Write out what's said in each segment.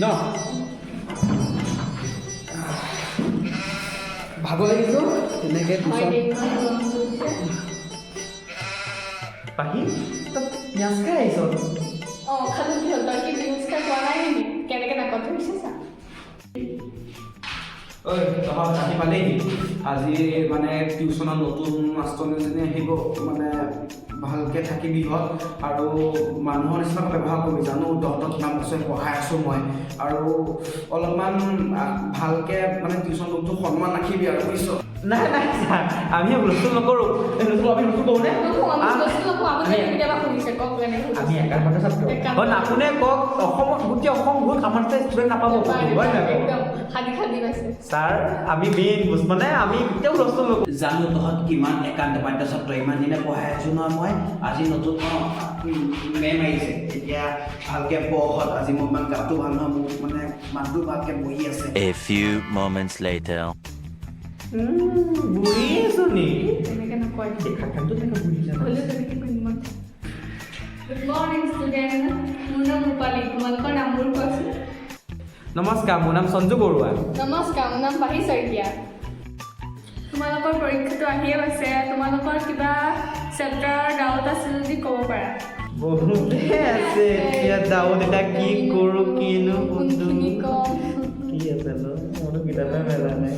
ন ভাগৰ লাগিছো তেনেকৈ পাহি তই পিঁয়াজ খাই আহিছ খালো কি হ'ল তই কি বিহুজ খাই পোৱা নাই নেকি কেনেকৈ নাকত ধৰিছে চা ঐ তহঁত জানি পালেহি আজি মানে টিউশ্যনত নতুন মাষ্টৰনীজনী আহিব মানে ভালকৈ থাকিবি ঘৰত আৰু মানুহৰ নিচিনাকৈ ব্যৱহাৰ কৰিবি জানো তহঁতক কিমান বছৰ পঢ়াই আছোঁ মই আৰু অলপমান ভালকৈ মানে টিউশ্যন ৰুমটো সন্মান ৰাখিবি আৰু বুজিছ নাই নাই ছাৰ আমি হুলস্থুল নকৰোঁ আমি হুলস্থুল কৰোঁনে আমি একাত্মতা ছাত্ৰ আপুনি কওক অসমত গোটেই অসম বহুত আমাৰ ষ্টুডেণ্ট নাপাব হয় নাই ছাৰ আমি মেইন বুজ মানে আমি কেতিয়াও হুলস্থুল নকৰোঁ জানো তহঁত কিমান একান্ত পাঠ্য ছাত্ৰ ইমান দিনে পঢ়াই আছোঁ নহয় মই আজি নতুন মেম আহিছে এতিয়া ভালকৈ পঢ়ত আজি মোৰ ইমান গাটো ভাল নহয় মোক মানে মাতটো ভালকৈ বহি আছে A few moments later. বুঢ়ী আছো নি তেনেকৈ নকয় খাখানটো থাকে বুঢ়ী জানো হ'লেও তেনেকৈ কৈ নিমত গুড মৰ্ণিং ষ্টুডেণ্ট মোৰ নাম ৰূপালী তোমালোকৰ নামবোৰ কোৱাচোন নমস্কাৰ মোৰ নাম সঞ্জু বৰুৱা নমস্কাৰ মোৰ নাম পাহি শইকীয়া তোমালোকৰ পৰীক্ষাটো আহিয়ে আছে তোমালোকৰ কিবা চেপ্টাৰৰ ডাউট আছে যদি ক'ব পাৰা বহুতে আছে এতিয়া ডাউট এটা কি কৰোঁ কিনো কোনখিনি ক'ম কি আছে ন মনো কিতাপে মেলা নাই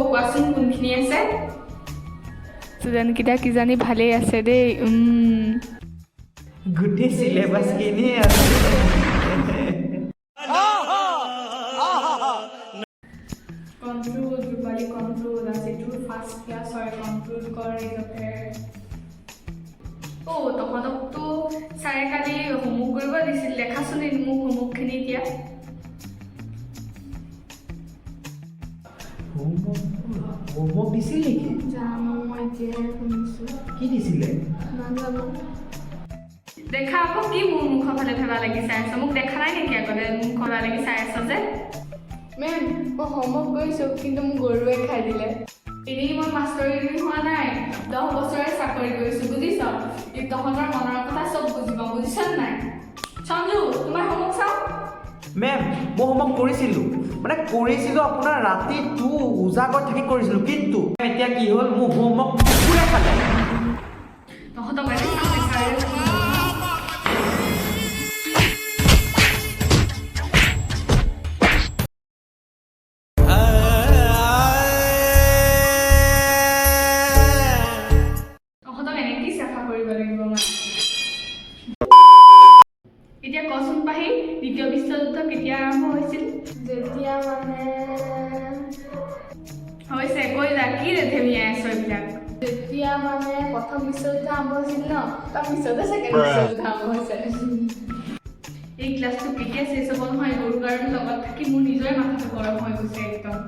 কোৱাচোন কোনখিনি আছে ষ্টুডেণ্টকেইটা কিজানি ভালেই আছে দেই গোটেই চিলেবাছখিনি আছে কণ্ট্ৰোল ৰূপালী কণ্ট্ৰোল আজিটোৰ ফাৰ্ষ্ট ক্লাছ হয় কণ্ট্ৰোল কৰে যাতে তহঁতকতো ছাৰে কালি হোমৱৰ্ক কৰিব দিছিল দেখাচোন মোক হোমৱৰ্কখিনি এতিয়া হোমৱৰ্ক দিছিল নেকি জানো মই এতিয়াহে শুনিছোঁ কি দিছিলে নাজানো দেখা আকৌ কি মোৰ মুখৰ ফালে ভেবা লাগি চাই আছ মোক দেখা নাই নেকি আগতে মুখৰ ফালে লাগি চাই আছ যে মেম মই হোমৱৰ্ক কৰিছোঁ কিন্তু মোক গৰুৱে খাই দিলে এনেই মই মাষ্টৰী হোৱা নাই 10 বছৰে চাকৰি কৰিছোঁ বুজিছ তহঁতৰ মনৰ কথা চব বুজিব বুজিছ নাই সঞ্জু তোমাৰ হোমৱৰ্ক চাওঁ মেম মই হোমৱৰ্ক কৰিছিলোঁ মানে কৰিছিলোঁ আপোনাৰ ৰাতিটো উজাগৰত থাকি কৰিছিলোঁ কিন্তু এতিয়া কি হ'ল মোৰ হোমৱৰ্ক কুকুৰে খালে তহঁতক এনে চাওঁ বিচাৰি এতিয়া কচোন পাহি দ্বিতীয় বিশ্বযুদ্ধ কেতিয়া আৰম্ভ হৈছিল যেতিয়া মানে হৈছে কৈ যা কি ৰেধেমিয়াই আছ এইবিলাক যেতিয়া মানে প্ৰথম বিশ্বযুদ্ধ আৰম্ভ হৈছিল ন তাৰ পিছতে ছেকেণ্ড বিশ্বযুদ্ধ আৰম্ভ হৈছে এই ক্লাছটো কেতিয়া শেষ হ'ব নহয় গৰু গাৰুৰ লগত থাকি মোৰ নিজৰে মাথাটো গৰম হৈ গৈছে একদম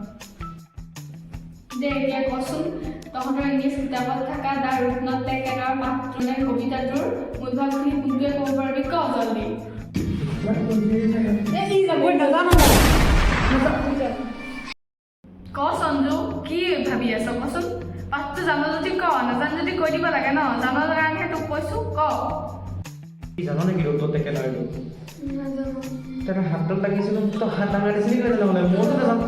দে এতিয়া কচোন তহঁতৰ ইংলিছ কিতাপত থকা দ্য ৰুট নট টেক এটাৰ পাঠটোৰ কবিতাটোৰ মূলভাগখিনি কোনটোৱে ক'ব পাৰিবি ক জলদি ক সঞ্জু কি ভাবি আছ কচোন পাঠটো জানো যদি ক নাজান যদি কৈ দিব লাগে ন জানো কাৰণেহে তোক কৈছোঁ ক জানো নেকি ৰ'দত টেকে লাৰিলো তাৰ হাতত লাগিছিলোঁ তো হাত ডাঙৰ দিছিলি কৰি দিলে মানে মইতো নাজানো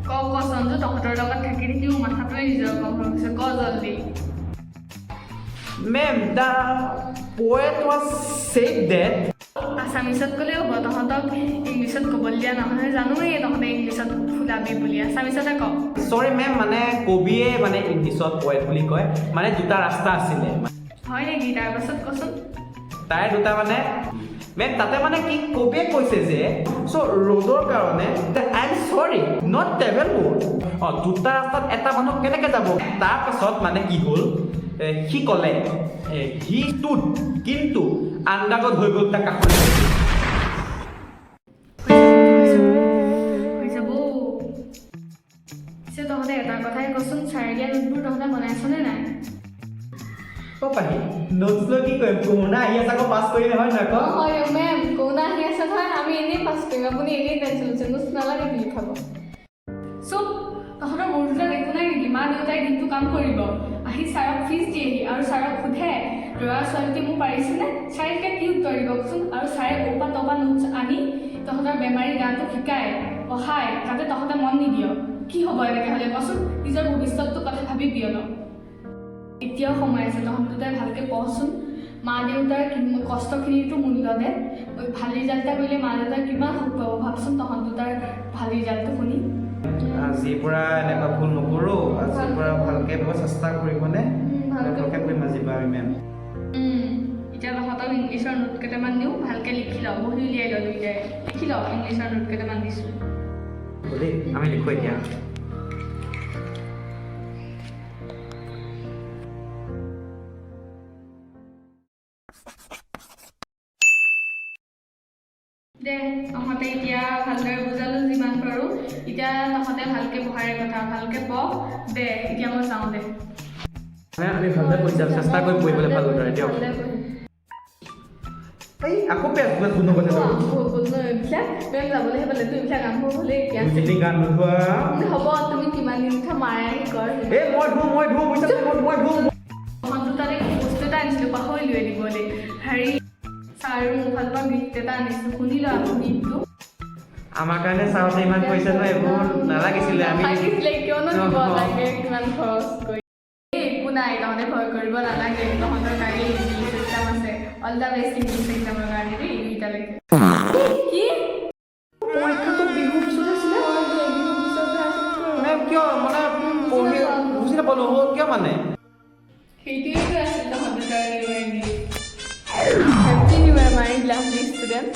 ক সঞ্জু তহঁতৰ লগত থাকি থাকি মোৰ মাথাটোৱে নিজৰ গম হৈ গৈছে ক জলদি Ma'am, the poet was said that আছামিছত ক'লেও হ'ব তহঁতক ইংলিছত ক'বলৈ দিয়া নহয় জানোৱেই তহঁতে ইংলিছত ফুলাবি বুলি আছামিছতে ক sorry ma'am মানে কবিয়ে মানে ইংলিছত poet বুলি কয় মানে দুটা ৰাস্তা আছিলে হয় নেকি তাৰপাছত কচোন তাই দুটা মানে মেম তাতে মানে কি কবিয়ে কৈছে যে চ' ৰ'দৰ কাৰণে আই এম চৰি নট ট্ৰেভেল মোৰ দুটা ৰাস্তাত এটা মানুহ কেনেকৈ যাব তাৰপাছত মানে কি হ'ল সি ক'লে হি ষ্টুড কিন্তু আন্দাগত হৈ গ'ল তাৰ কাষত তহঁতে এটা কথাই কচোন চাৰিদিয়া নোটবোৰ তহঁতে বনাইছনে নাই পাহি নোটছ লৈ কি কৰিম কৰোণা আহি আছে আকৌ পাছ কৰিলে হয় নাই আকৌ হয় মেম কৰোণা আহি আছে নহয় আমি এনেই পাছ কৰিম আপুনি এনেই টেনশ্যন লৈছে নোটছ নালাগে বুলি খাব চব তহঁতৰ মোৰ ভিতৰত একো নাই নেকি মা দেউতাই দিনটো কাম কৰিব আহি ছাৰক ফিজ দিয়েহি আৰু ছাৰক সোধে ল'ৰা ছোৱালীকে মোক পাৰিছেনে ছাৰে এতিয়া কি উত্তৰ দিব কচোন আৰু ছাৰে ওপা তপা নোটছ আনি তহঁতৰ বেমাৰী গানটো শিকায় পঢ়ায় যাতে তহঁতে মন নিদিয় কি হ'ব এনেকৈ হ'লে কচোন নিজৰ ভৱিষ্যতটোৰ কথা ভাবি পিয় ন এতিয়াও সময় আছে তহঁত দুটাই ভালকৈ পঢ়চোন মা দেউতাৰ কষ্টখিনিতো মূল্য দে ভাল ৰিজাল্ট এটা কৰিলে মা দেউতাৰ কিমান সুখ পাব ভাবচোন তহঁত দুটাৰ ভাল ৰিজাল্টটো শুনি আজিৰ পৰা এনেকুৱা ভুল নকৰোঁ আজিৰ পৰা ভালকৈ চেষ্টা কৰিবনে ভালকৈ কৰিম আজিৰ পৰা আমি মেম এতিয়া তহঁতক ইংলিছৰ নোট কেইটামান দিওঁ ভালকৈ লিখি ল বহি উলিয়াই ল দুইটাই লিখি ল ইংলিছৰ নোট কেইটামান দিছোঁ দেই আমি লিখোঁ এতিয়া দে তহঁতে এতিয়া ভালদৰে বুজালোঁ যিমান পাৰোঁ এতিয়া তহঁতে ভালকৈ পঢ়াৰে কথা ভালকৈ পঢ় দে এতিয়া মই যাওঁ দে আমি ভালদৰে পঢ়ি যাম চেষ্টা কৰিম পঢ়িবলৈ ভালদৰে দিয়ক এই আকৌ পেজ ভুল নকৰিছে যাবলৈ পালে তুমি এইবিলাক আৰম্ভ হ'লে এতিয়া যদি গান নোধোৱা হ'ব তুমি কিমান দিন উঠা মাৰাই কৰ এই মই ধুম তহঁতো তাতে বস্তু এটা আনিছিলোঁ পাহৰিলোৱে দিবলৈ হেৰি ছাৰো মোৰ ফালৰ পৰা গিফ্ট এটা আনিছোঁ শুনি লোৱা আকৌ গিফ্টটো আমাৰ কাৰণে চাওঁতে ইমান পইচা নহয় এইবোৰ নালাগিছিলে আমি কিয়নো দিব লাগে কিমান খৰচ কৰি একো নাই তহঁতে ভয় কৰিব নালাগে তহঁতৰ কাৰণে ইংলিছ এক্সাম আছে অল দ্য বেষ্ট ইংলিছ এক্সামৰ কাৰণে দেই দুইটালৈকে কি পৰীক্ষাটো বিহুৰ পিছত আছিলে বিহুৰ পিছত মানে কিয় মানে পঢ়ি বুজি নাপালোঁ হ'ল কিয় মানে সেইটোৱেইতো আছিল তহঁতৰ কাৰণে happy new year my lovely student